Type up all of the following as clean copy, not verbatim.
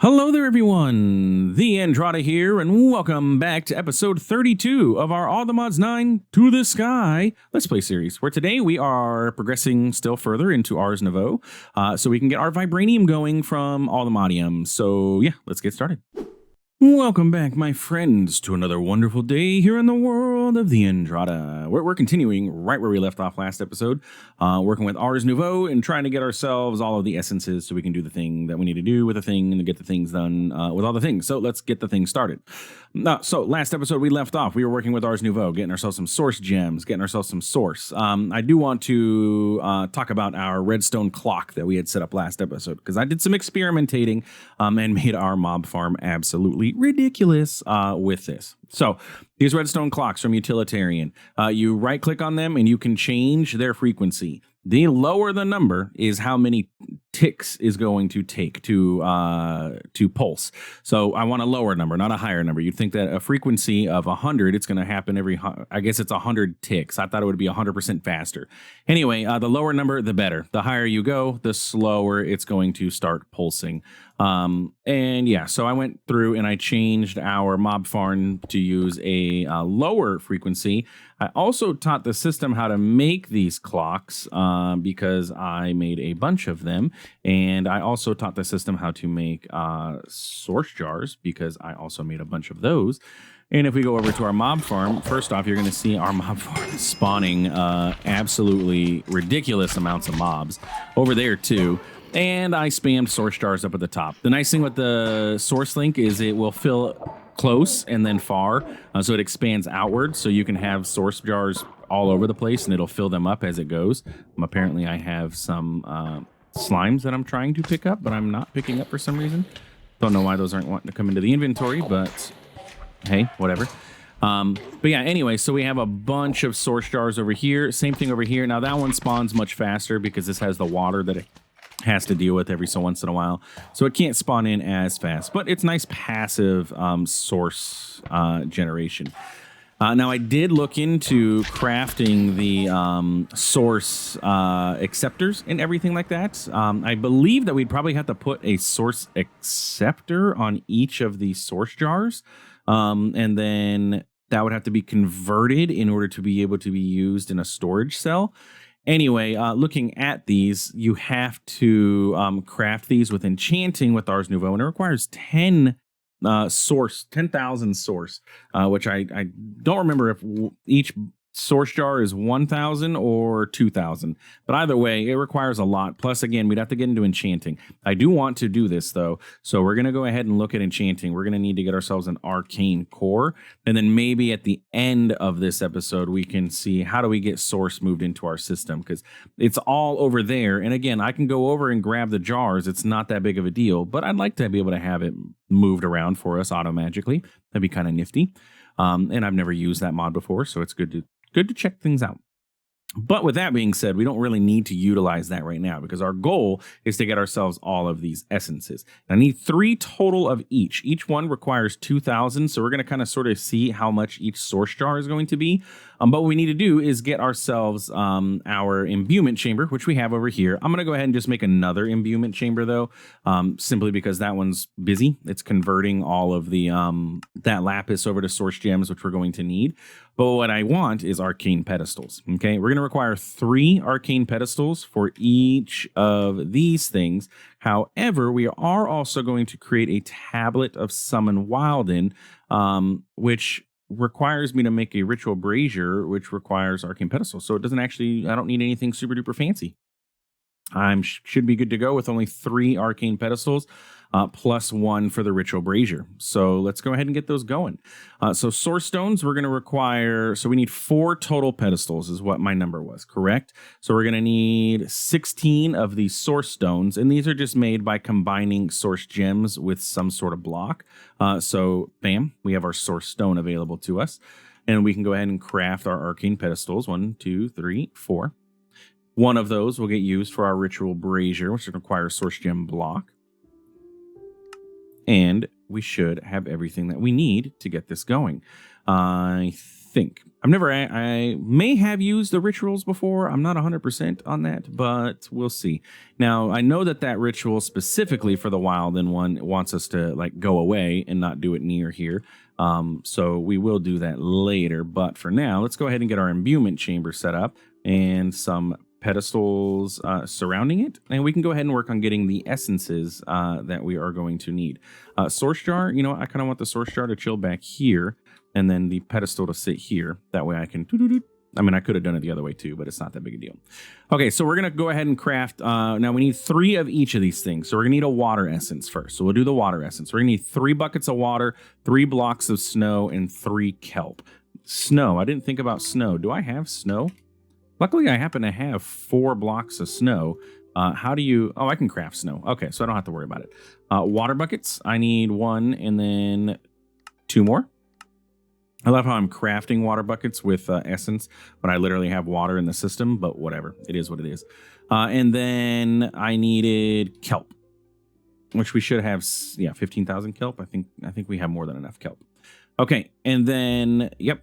Hello there, everyone. TheAndrata here, and welcome back to episode 32 of our All the Mods 9 to the Sky Let's Play series, where today we are progressing still further into Ars Nouveau, so we can get our Vibranium going from all the Modium. So yeah, let's get started. Welcome back, my friends, to another wonderful day here in the world of TheAndrata. We're continuing right where we left off last episode, working with Ars Nouveau and trying to get ourselves all of the essences so we can do the thing that we need to do with the thing and get the things done with all the things. So let's get the thing started. So last episode we left off, we were working with Ars Nouveau, getting ourselves some source gems, getting ourselves some source. I do want to talk about our redstone clock that we had set up last episode, because I did some experimentating and made our mob farm absolutely ridiculous with this. So these redstone clocks from Utilitarian, you right click on them and you can change their frequency. The lower the number is how many ticks is going to take to pulse. So I want a lower number, not a higher number. You'd think that a frequency of 100, it's going to happen every, I guess it's 100 ticks. I thought it would be 100% faster. Anyway, the lower number, the better. The higher you go, the slower it's going to start pulsing. And yeah, so I went through and I changed our mob farm to use a lower frequency. I also taught the system how to make these clocks because I made a bunch of them. And I also taught the system how to make source jars because I also made a bunch of those. And if we go over to our mob farm, first off, you're going to see our mob farm spawning absolutely ridiculous amounts of mobs over there too. And I spammed source jars up at the top. The nice thing with the source link is it will fill close and then far, so it expands outward, so you can have source jars all over the place and it'll fill them up as it goes. Apparently I have some slimes that I'm trying to pick up, but I'm not picking up for some reason. Don't know why those aren't wanting to come into the inventory, but hey, whatever. But yeah, anyway, so we have a bunch of source jars over here. Same thing over here. Now that one spawns much faster because this has the water that it has to deal with every so once in a while, so it can't spawn in as fast, but it's nice passive source generation. Now I did look into crafting the source acceptors and everything like that. I believe that we'd probably have to put a source acceptor on each of the source jars, and then that would have to be converted in order to be able to be used in a storage cell. Anyway, looking at these, you have to craft these with enchanting with Ars Nouveau, and it requires 10,000 source, which I don't remember if each source jar is 1,000 or 2,000, but either way, it requires a lot. Plus, again, we'd have to get into enchanting. I do want to do this though, so we're going to go ahead and look at enchanting. We're going to need to get ourselves an arcane core, and then maybe at the end of this episode, we can see how do we get source moved into our system, because it's all over there. And again, I can go over and grab the jars. It's not that big of a deal, but I'd like to be able to have it moved around for us auto-magically. That'd be kind of nifty. And I've never used that mod before, so it's good to check things out. But with that being said, we don't really need to utilize that right now because our goal is to get ourselves all of these essences. I need 3 total of each. Each one requires 2,000, so we're going to kind of sort of see how much each source jar is going to be. But what we need to do is get ourselves our imbuement chamber, which we have over here. I'm going to go ahead and just make another imbuement chamber, though, simply because that one's busy. It's converting all of the that lapis over to source gems, which we're going to need. But what I want is arcane pedestals. Okay, we're going to require 3 arcane pedestals for each of these things. However, we are also going to create a tablet of summon Wilden, which requires me to make a ritual brazier, which requires arcane pedestals. So it doesn't actually, I don't need anything super duper fancy. I should be good to go with only 3 arcane pedestals, plus 1 for the ritual brazier. So let's go ahead and get those going. So source stones, we're going to require, so we need 4 total pedestals is what my number was, correct? So we're going to need 16 of these source stones, and these are just made by combining source gems with some sort of block. So bam, we have our source stone available to us, and we can go ahead and craft our arcane pedestals. 1, 2, 3, 4. One of those will get used for our ritual brazier, which requires source gem block. And we should have everything that we need to get this going. I think. I may have used the rituals before. I'm not 100% on that, but we'll see. Now, I know that ritual specifically for the Wilden one wants us to like go away and not do it near here. So we will do that later. But for now, let's go ahead and get our imbuement chamber set up and some pedestals surrounding it. And we can go ahead and work on getting the essences that we are going to need. Source jar, I kind of want the source jar to chill back here. And then the pedestal to sit here. That way I can... I could have done it the other way too, but it's not that big a deal. Okay, so we're going to go ahead and craft... now we need 3 of each of these things. So we're going to need a water essence first. So we'll do the water essence. We're going to need 3 buckets of water, 3 blocks of snow, and 3 kelp. Snow. I didn't think about snow. Do I have snow? Luckily, I happen to have 4 blocks of snow. How do you... Oh, I can craft snow. Okay, so I don't have to worry about it. Water buckets. I need 1 and then 2 more. I love how I'm crafting water buckets with essence, but I literally have water in the system, but whatever. It is what it is. And then I needed kelp, which we should have, 15,000 kelp. I think we have more than enough kelp. Okay, and then, yep,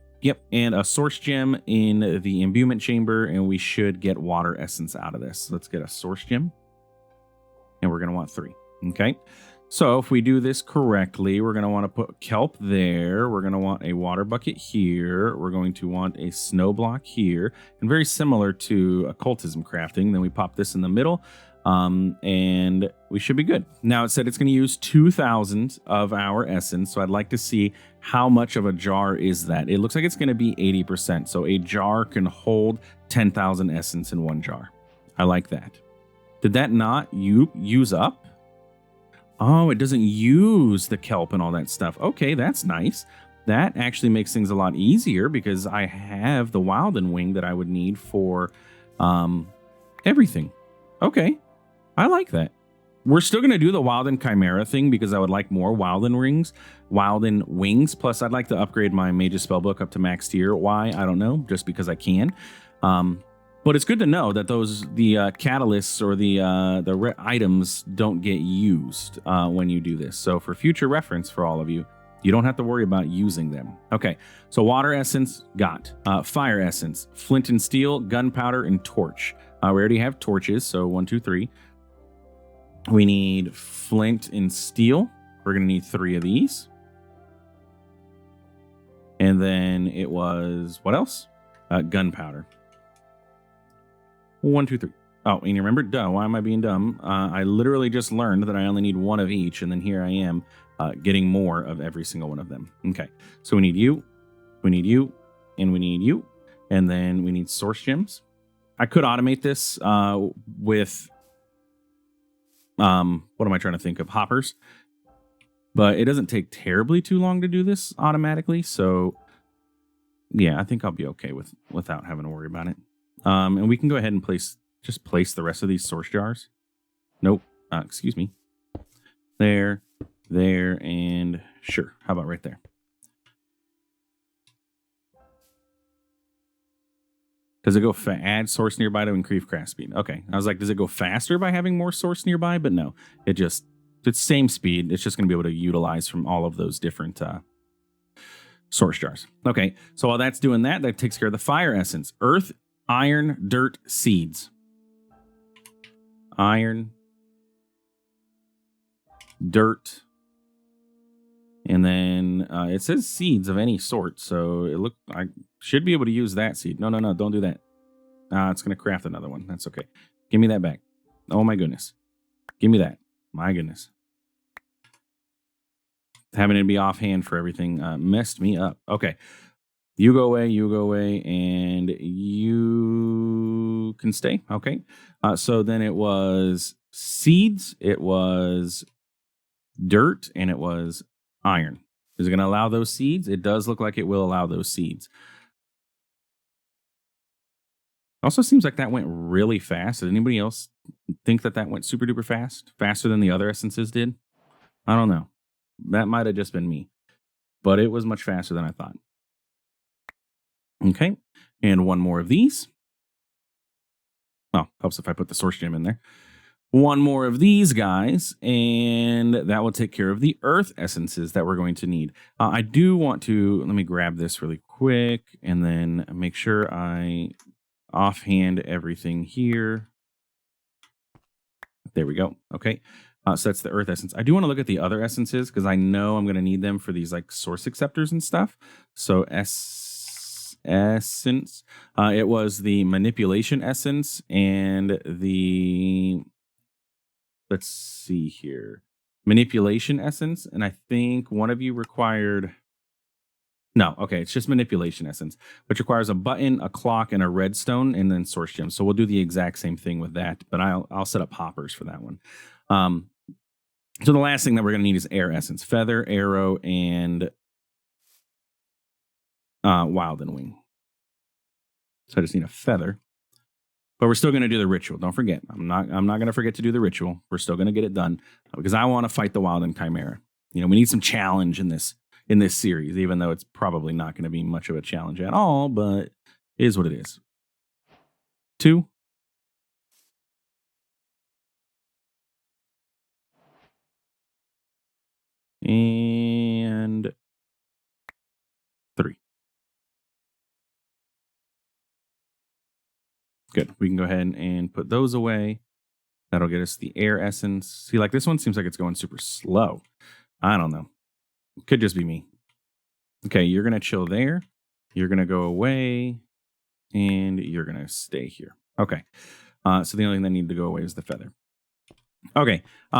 and a source gem in the imbuement chamber, and we should get water essence out of this. Let's get a source gem, and we're going to want 3, okay? So if we do this correctly, we're going to want to put kelp there. We're going to want a water bucket here. We're going to want a snow block here. And very similar to occultism crafting. Then we pop this in the middle and we should be good. Now it said it's going to use 2,000 of our essence. So I'd like to see how much of a jar is that. It looks like it's going to be 80%. So a jar can hold 10,000 essence in one jar. I like that. Did that not use up? Oh, it doesn't use the kelp and all that stuff. Okay, that's nice. That actually makes things a lot easier because I have the Wilden wing that I would need for everything. Okay, I like that. We're still going to do the Wilden Chimera thing because I would like more Wilden wings. Plus, I'd like to upgrade my Mage's Spellbook up to max tier. Why? I don't know. Just because I can. But it's good to know that the catalysts or the items don't get used when you do this. So for future reference for all of you, you don't have to worry about using them. Okay, so water essence, got. Fire essence, flint and steel, gunpowder, and torch. We already have torches, so 1, 2, 3. We need flint and steel. We're going to need 3 of these. And then it was, what else? Gunpowder. 1, 2, 3. Oh, and you remember, duh, why am I being dumb? I literally just learned that I only need 1 of each, and then here I am getting more of every single one of them. Okay, so we need you, and we need you, and then we need source gems. I could automate this with, what am I trying to think of? Hoppers. But it doesn't take terribly too long to do this automatically, so yeah, I think I'll be okay without having to worry about it. And we can go ahead and place the rest of these source jars. Nope. Excuse me. There, and sure. How about right there? Does it go add source nearby to increase craft speed? Okay. I was like, does it go faster by having more source nearby? But no, it's same speed. It's just going to be able to utilize from all of those different source jars. Okay. So while that's doing that takes care of the fire essence. Earth, iron, dirt, seeds. Iron, dirt, and then it says seeds of any sort. So I should be able to use that seed. No, don't do that. It's going to craft another one. That's okay. Give me that back. Oh my goodness. Give me that. My goodness. Having it be offhand for everything messed me up. Okay. You go away, and you can stay. Okay. So then it was seeds, it was dirt, and it was iron. Is it going to allow those seeds? It does look like it will allow those seeds. Also seems like that went really fast. Did anybody else think that went super duper fast? Faster than the other essences did? I don't know. That might have just been me. But it was much faster than I thought. Okay, and 1 more of these. Oh, helps if I put the source gem in there. one more of these guys, and that will take care of the earth essences that we're going to need. I do want to, let me grab this really quick and then make sure I offhand everything here. There we go. Okay. So that's the earth essence. I do want to look at the other essences because I know I'm going to need them for these like source acceptors and stuff. So essence, it was the manipulation essence and the, let's see here, manipulation essence. And I think one of you required, no, okay, it's just manipulation essence, which requires a button, a clock, and a redstone, and then source gems. So we'll do the exact same thing with that, but I'll set up hoppers for that one. So the last thing that we're going to need is air essence, feather, arrow, and Wilden wing. So I just need a feather, but we're still going to do the ritual. Don't forget, I'm not going to forget to do the ritual. We're still going to get it done because I want to fight the Wilden Chimera. You know, we need some challenge in this series, even though it's probably not going to be much of a challenge at all, but it is what it is. 2. And 3. Good. We can go ahead and put those away. That'll get us the air essence. See, like this one seems like it's going super slow. I don't know. It could just be me. Okay, you're going to chill there. You're going to go away. And you're going to stay here. Okay. So the only thing that needs to go away is the feather. Okay. Do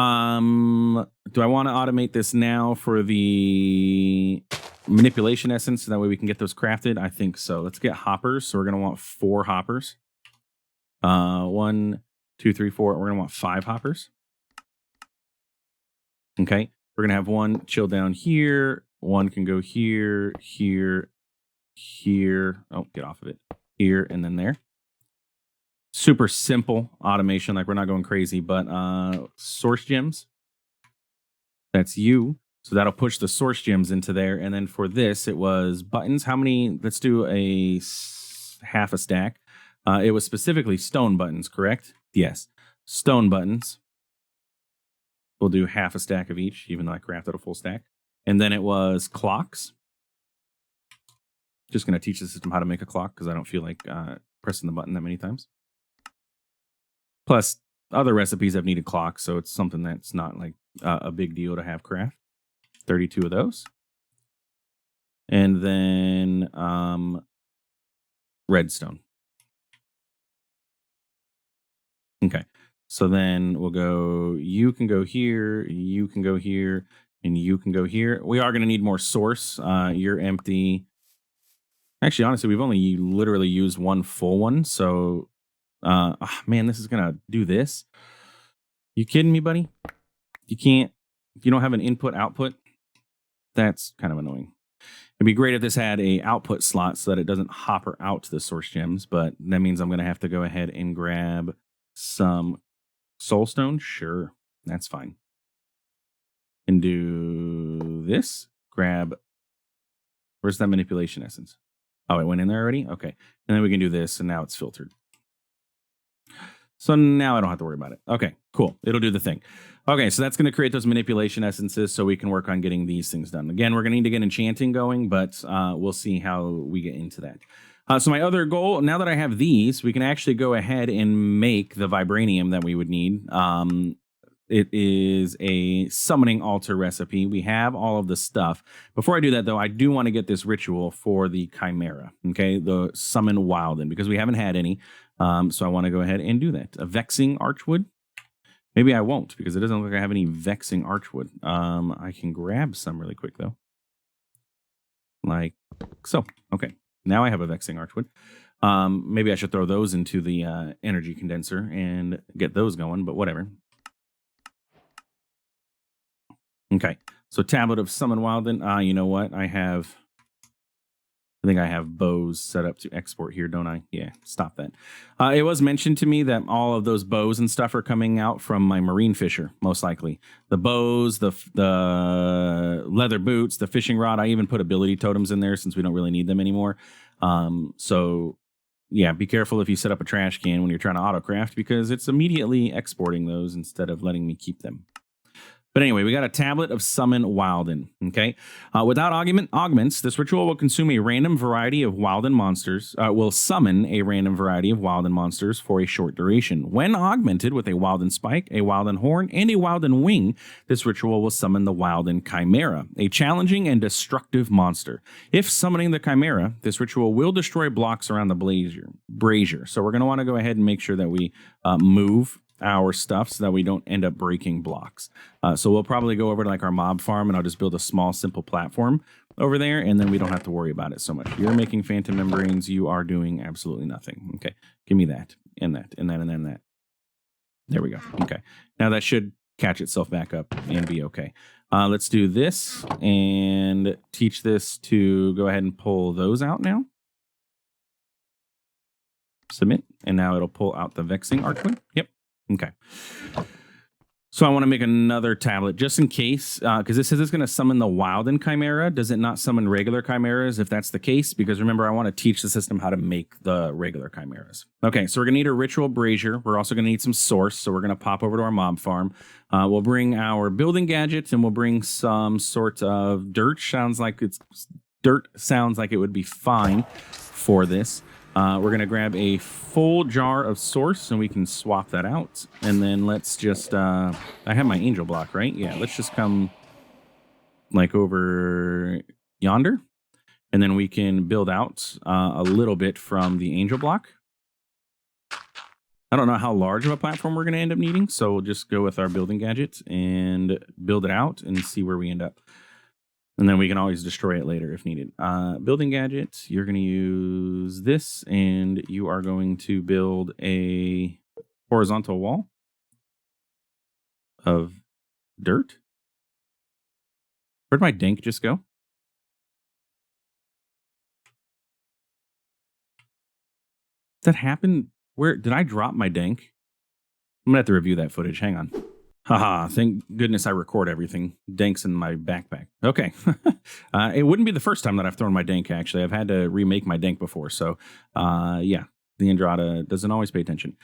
I want to automate this now for the manipulation essence so that way we can get those crafted? I think so. Let's get hoppers. So we're going to want 4 hoppers. 1, 2, 3, 4. We're going to want 5 hoppers. Okay. We're going to have 1 chill down here. 1 can go here, here, here. Oh, get off of it. Here and then there. Super simple automation. Like we're not going crazy, but source gems. That's you. So that'll push the source gems into there. And then for this, it was buttons. How many? Let's do a half a stack. It was specifically stone buttons, correct? Yes. Stone buttons. We'll do half a stack of each, even though I crafted a full stack. And then it was clocks. Just going to teach the system how to make a clock because I don't feel like pressing the button that many times. Plus, other recipes have needed clocks, so it's something that's not like a big deal to have craft. 32 of those. And then redstone. Okay. So then we'll go, you can go here, you can go here, and you can go here. We are going to need more source. You're empty. Actually, honestly, we've only literally used 1 full one. So, man, this is going to do this. You kidding me, buddy? You can't, you don't have an input output. That's kind of annoying. It'd be great if this had a output slot so that it doesn't hopper out to the source gems, but that means I'm going to have to go ahead and grab some soulstone. Sure, that's fine. And do this. Grab, where's that manipulation essence? Oh, it went in there already? Okay. And then we can do this, and now it's filtered. So now I don't have to worry about it. Okay, cool. It'll do the thing. Okay, so that's going to create those manipulation essences so we can work on getting these things done. Again, we're going to need to get enchanting going, but we'll see how we get into that. So my other goal, now that I have these, we can actually go ahead and make the Vibranium that we would need. It is a summoning altar recipe. We have all of the stuff. Before I do that, though, I do want to get this ritual for the Chimera, okay? The summon Wilden, because we haven't had any. So I want to go ahead and do that. A vexing archwood. Maybe I won't, because it doesn't look like I have any vexing archwood. I can grab some really quick, though. Like so. Okay. Now I have a vexing archwood. Maybe I should throw those into the energy condenser and get those going, but whatever. Okay. So tablet of summon Wilden. You know what? I think I have bows set up to export here, don't I? Yeah, stop that. It was mentioned to me that all of those bows and stuff are coming out from my marine fisher, most likely. The bows, the leather boots, the fishing rod. I even put ability totems in there since we don't really need them anymore. So yeah, be careful if you set up a trash can when you're trying to autocraft, because it's immediately exporting those instead of letting me keep them. But anyway, we got a tablet of Summon Wilden. Okay. Without augments, this ritual will consume a random variety of Wilden monsters, will summon a random variety of Wilden monsters for a short duration. When augmented with a Wilden spike, a Wilden horn, and a Wilden wing, this ritual will summon the Wilden Chimera, a challenging and destructive monster. If summoning the Chimera, this ritual will destroy blocks around the brazier. So we're going to want to go ahead and make sure that we move our stuff so that we don't end up breaking blocks. So we'll probably go over to like our mob farm, and I'll just build a small, simple platform over there, and then we don't have to worry about it so much. You're making phantom membranes. You are doing absolutely nothing. Okay, give me that, and that, and that, and then that. There we go. Okay, now that should catch itself back up and be okay. Let's do this and teach this to go ahead and pull those out now. Submit, and now it'll pull out the vexing archway. Yep. Okay. So I want to make another tablet just in case, because this says it's going to summon the Wilden Chimera. Does it not summon regular chimeras if that's the case? Because remember, I want to teach the system how to make the regular chimeras. Okay, so we're going to need a ritual brazier. We're also going to need some source. So we're going to pop over to our mob farm. We'll bring our building gadgets, and we'll bring some sort of dirt. Sounds like it would be fine for this. We're going to grab a full jar of source, and we can swap that out. And then let's just, I have my angel block, right? Yeah, let's just come like over yonder. And then we can build out a little bit from the angel block. I don't know how large of a platform we're going to end up needing. So we'll just go with our building gadgets and build it out and see where we end up. And then we can always destroy it later if needed. Building gadgets, you're going to use this, and you are going to build a horizontal wall of dirt. Where'd my dank just go? Did that happen? Where did I drop my dank? I'm going to have to review that footage. Hang on. Haha, thank goodness I record everything. Dank's in my backpack. Okay. It wouldn't be the first time that I've thrown my dank, actually. I've had to remake my dank before. So, yeah, TheAndrata doesn't always pay attention.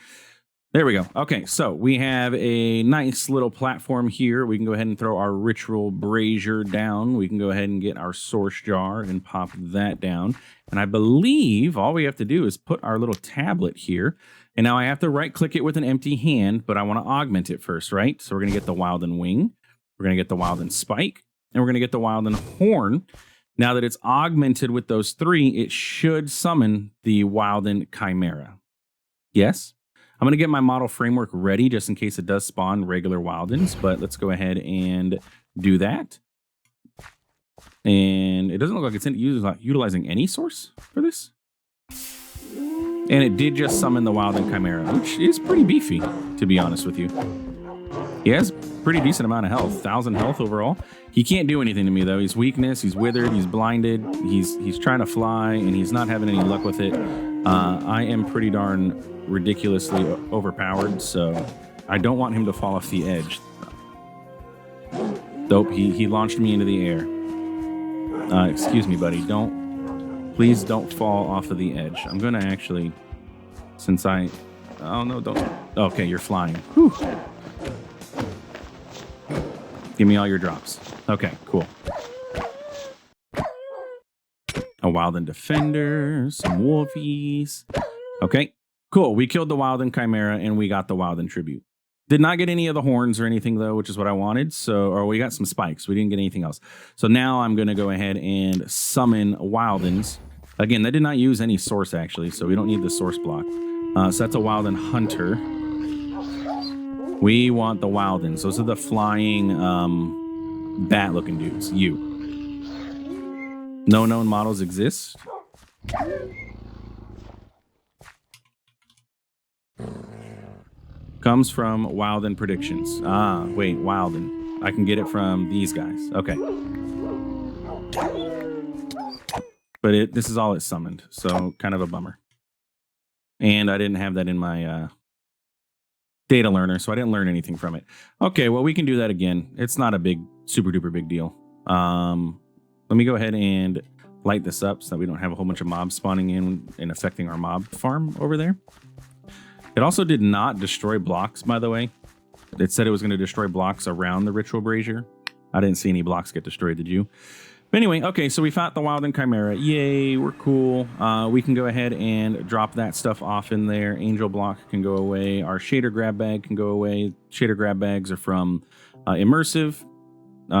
There we go. Okay, so we have a nice little platform here. We can go ahead and throw our ritual brazier down. We can go ahead and get our source jar and pop that down. And I believe all we have to do is put our little tablet here. And now I have to right-click it with an empty hand, but I want to augment it first, right? So we're going to get the Wilden wing. We're going to get the Wilden spike. And we're going to get the Wilden horn. Now that it's augmented with those three, it should summon the Wilden Chimera. Yes? I'm going to get my model framework ready just in case it does spawn regular Wildens, but let's go ahead and do that. And it doesn't look like it's utilizing any source for this. And it did just summon the Wilden Chimera, which is pretty beefy, to be honest with you. He has pretty decent amount of health, 1,000 health overall. He can't do anything to me, though. He's weakness, he's withered, he's blinded, he's trying to fly, and he's not having any luck with it. I am pretty darn ridiculously overpowered, so I don't want him to fall off the edge. Dope, he launched me into the air. Excuse me, buddy, please don't fall off of the edge. I'm gonna actually, oh no, don't. Okay, you're flying. Whew. Give me all your drops. Okay, cool. A Wilden Defender, some Wolfies. Okay, cool. We killed the Wilden Chimera and we got the Wilden Tribute. Did not get any of the horns or anything, though, which is what I wanted. Or we got some spikes. We didn't get anything else. So now I'm going to go ahead and summon Wildens. Again, they did not use any source, actually, so we don't need the source block. So that's a Wilden Hunter. We want the Wildens. Those are the flying bat-looking dudes. No known models exist. Comes from Wilden Predictions. Wait, Wilden. I can get it from these guys. Okay. But this is all it summoned, so kind of a bummer. And I didn't have that in my data learner, so I didn't learn anything from it. Okay, well, we can do that again. It's not a super duper big deal. Let me go ahead and light this up so that we don't have a whole bunch of mobs spawning in and affecting our mob farm over there. It also did not destroy blocks, by the way. It said it was going to destroy blocks around the ritual brazier. I didn't see any blocks get destroyed, did you? But anyway, okay, so we fought the Wilden Chimera. Yay, we're cool. We can go ahead and drop that stuff off in there. Angel block can go away. Our shader grab bag can go away. Shader grab bags are from Immersive.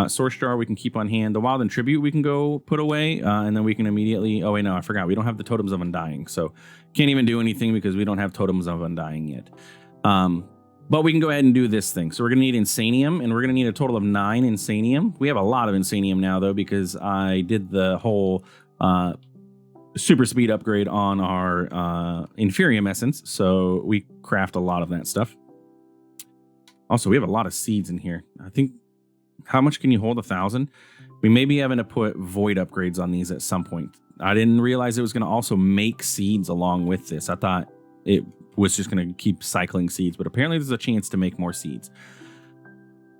Source jar we can keep on hand. The Wilden Tribute we can go put away, and then we can immediately... Oh, wait, no, I forgot. We don't have the Totems of Undying, so can't even do anything because we don't have Totems of Undying yet. But we can go ahead and do this thing. So we're going to need Insanium, and we're going to need a total of 9 Insanium. We have a lot of Insanium now, though, because I did the whole super speed upgrade on our Inferium Essence, so we craft a lot of that stuff. Also, we have a lot of seeds in here. I think... How much can you hold? 1,000? We may be having to put void upgrades on these at some point. I didn't realize it was going to also make seeds along with this. I thought it was just going to keep cycling seeds, but apparently there's a chance to make more seeds.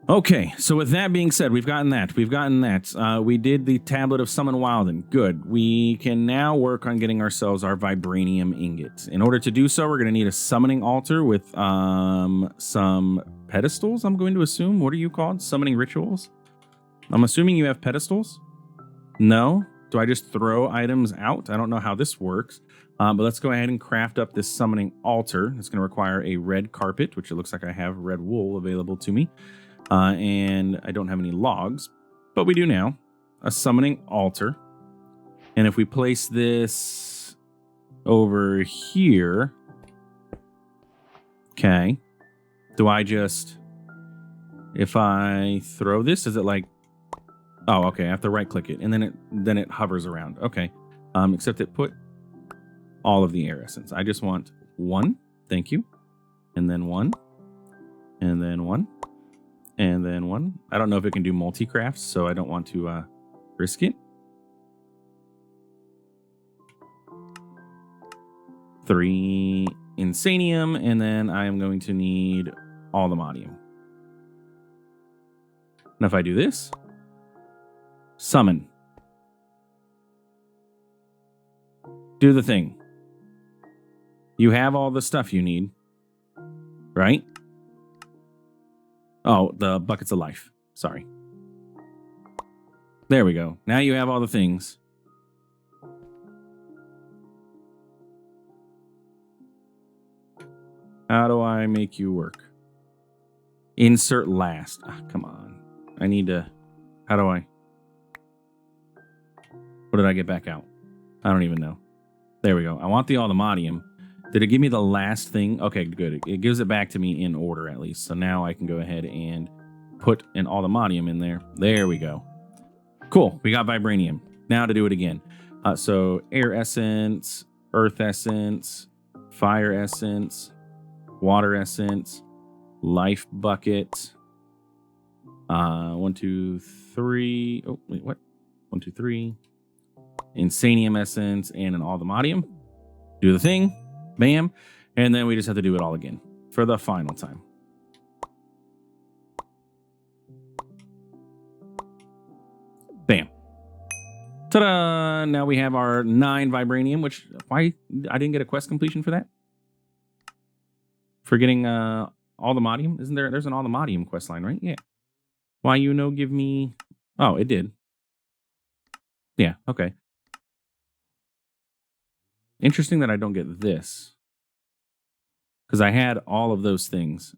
Okay, so with that being said, we've gotten that. We did the Tablet of Summon Wilden. Good. We can now work on getting ourselves our Vibranium ingot. In order to do so, we're going to need a summoning altar with some pedestals, I'm going to assume. What are you called? Summoning rituals? I'm assuming you have pedestals? No? Do I just throw items out? I don't know how this works. But let's go ahead and craft up this summoning altar. It's going to require a red carpet, which it looks like I have red wool available to me. And I don't have any logs, but we do now. A summoning altar. And if we place this over here... Okay. Do I just... If I throw this, is it like... Oh, okay. I have to right-click it, and then it hovers around. Okay. Except it put all of the air essence. I just want 1. Thank you. And then 1. And then 1. And then 1. I don't know if it can do multi-crafts, so I don't want to risk it. 3 Insanium, and then I am going to need all the Modium. And if I do this, summon. Do the thing. You have all the stuff you need, right? Oh, the buckets of life. Sorry. There we go. Now you have all the things. How do I make you work? Insert last. Ah, come on. I need to... How do I... What did I get back out? I don't even know. There we go. I want the Altamodium. Did it give me the last thing? Okay, good. It gives it back to me in order, at least. So now I can go ahead and put an Altamodium in there. There we go. Cool. We got Vibranium. Now to do it again. So Air Essence, Earth Essence, Fire Essence, Water Essence, Life Bucket. 1, 2, 3. Oh, wait, what? 1, 2, 3. Insanium Essence and an Altamodium. Do the thing. Bam. And then we just have to do it all again for the final time. Bam. Ta-da! Now we have our 9 Vibranium, which... Why? I didn't get a quest completion for that? For getting Altamodium? Isn't there... There's an Altamodium quest line, right? Yeah. Why you no give me... Oh, it did. Yeah, okay. Interesting that I don't get this. Because I had all of those things.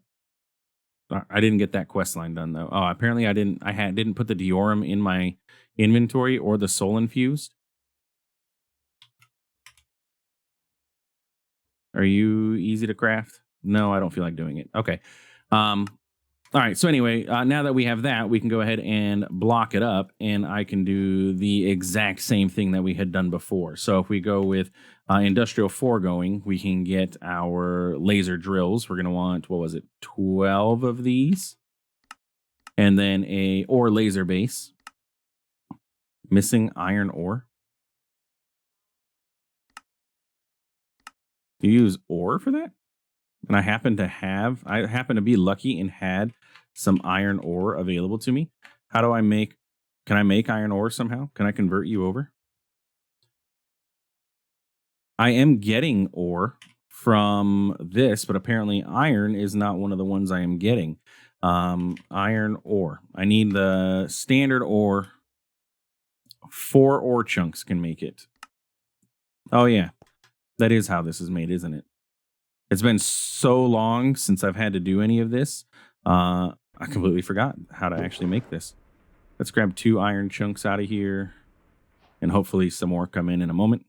I didn't get that quest line done, though. Oh, apparently I didn't put the Deorum in my inventory or the Soul Infused. Are you easy to craft? No, I don't feel like doing it. Okay. All right, so anyway, now that we have that, we can go ahead and block it up, and I can do the exact same thing that we had done before. So if we go with Industrial Foregoing, we can get our laser drills. We're going to want, what was it, 12 of these? And then a ore laser base. Missing iron ore. Do you use ore for that? And I happen to be lucky and had some iron ore available to me. How do I make, can I make iron ore somehow? Can I convert you over? I am getting ore from this, but apparently iron is not one of the ones I am getting. Iron ore. I need the standard ore. 4 ore chunks can make it. Oh, yeah. That is how this is made, isn't it? It's been so long since I've had to do any of this. I completely forgot how to actually make this. Let's grab 2 iron chunks out of here. And hopefully some more come in a moment.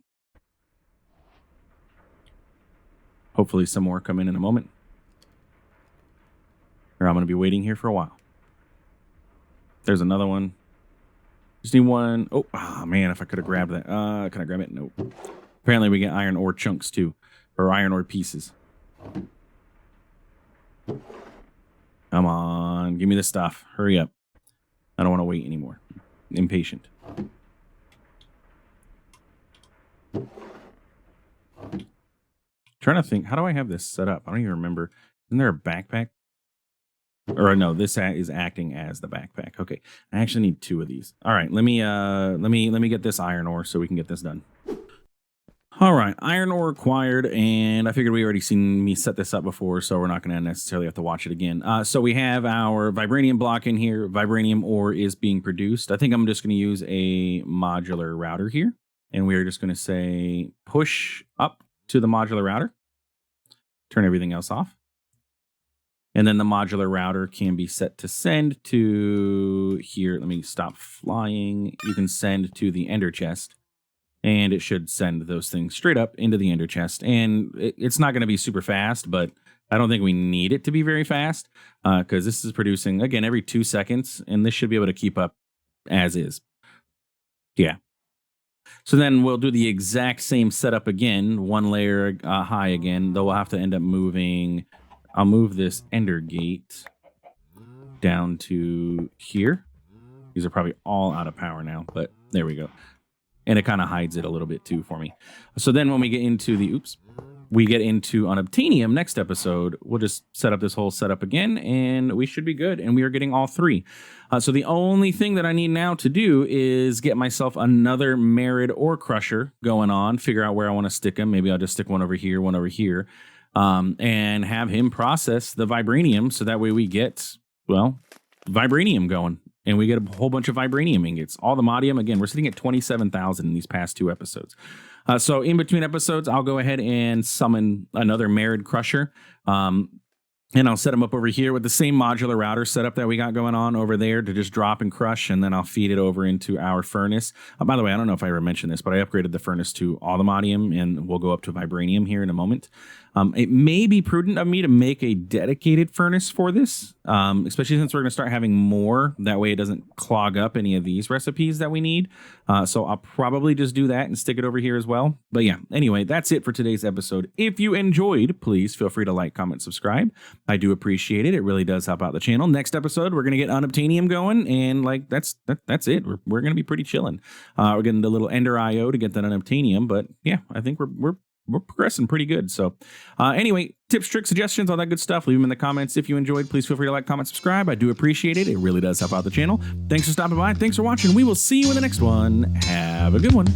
Or I'm going to be waiting here for a while. There's another one. Just need one. Oh, man, if I could have grabbed that. Can I grab it? Nope. Apparently we get iron ore chunks too. Or iron ore pieces. Come on. Give me the stuff. Hurry up. I don't want to wait anymore. Impatient. Trying to think. How do I have this set up? I don't even remember. Isn't there a backpack? Or no, this is acting as the backpack. Okay, I actually need 2 of these. All right, let me get this iron ore so we can get this done. All right, iron ore acquired, and I figured we already seen me set this up before, so we're not going to necessarily have to watch it again. So we have our vibranium block in here. Vibranium ore is being produced. I think I'm just going to use a modular router here, and we're just going to say push up to the modular router. Turn everything else off. And then the modular router can be set to send to here. Let me stop flying. You can send to the ender chest. And it should send those things straight up into the ender chest. And it's not going to be super fast, but I don't think we need it to be very fast. Because this is producing, again, every 2 seconds. And this should be able to keep up as is. Yeah. So then we'll do the exact same setup again. 1 layer high again. Though we'll have to end up moving... I'll move this ender gate down to here. These are probably all out of power now, but there we go. And it kind of hides it a little bit too for me. So then when we get into the, we get into unobtainium next episode, we'll just set up this whole setup again and we should be good. And we are getting all 3. So the only thing that I need now to do is get myself another merid ore crusher going on, figure out where I want to stick them. Maybe I'll just stick one over here, one over here. And have him process the vibranium so that way we get, well, vibranium going. And we get a whole bunch of vibranium ingots. All the modium, again, we're sitting at 27,000 in these past 2 episodes. So in between episodes, I'll go ahead and summon another merid crusher. And I'll set them up over here with the same modular router setup that we got going on over there to just drop and crush, and then I'll feed it over into our furnace. By the way, I don't know if I ever mentioned this, but I upgraded the furnace to all the modium, and we'll go up to vibranium here in a moment. It may be prudent of me to make a dedicated furnace for this, especially since we're going to start having more. That way it doesn't clog up any of these recipes that we need. So I'll probably just do that and stick it over here as well. But yeah, anyway, that's it for today's episode. If you enjoyed, please feel free to like, comment, subscribe. I do appreciate it. It really does help out the channel. Next episode, we're going to get unobtainium going, and like that's it. We're going to be pretty chilling. We're getting the little ender IO to get that unobtainium, but yeah, I think we're progressing pretty good. So anyway, tips, tricks, suggestions, all that good stuff, leave them in the comments. If you enjoyed, please feel free to like, comment, subscribe. I do appreciate it. It really does help out the channel. Thanks for stopping by. Thanks for watching. We will see you in the next one. Have a good one.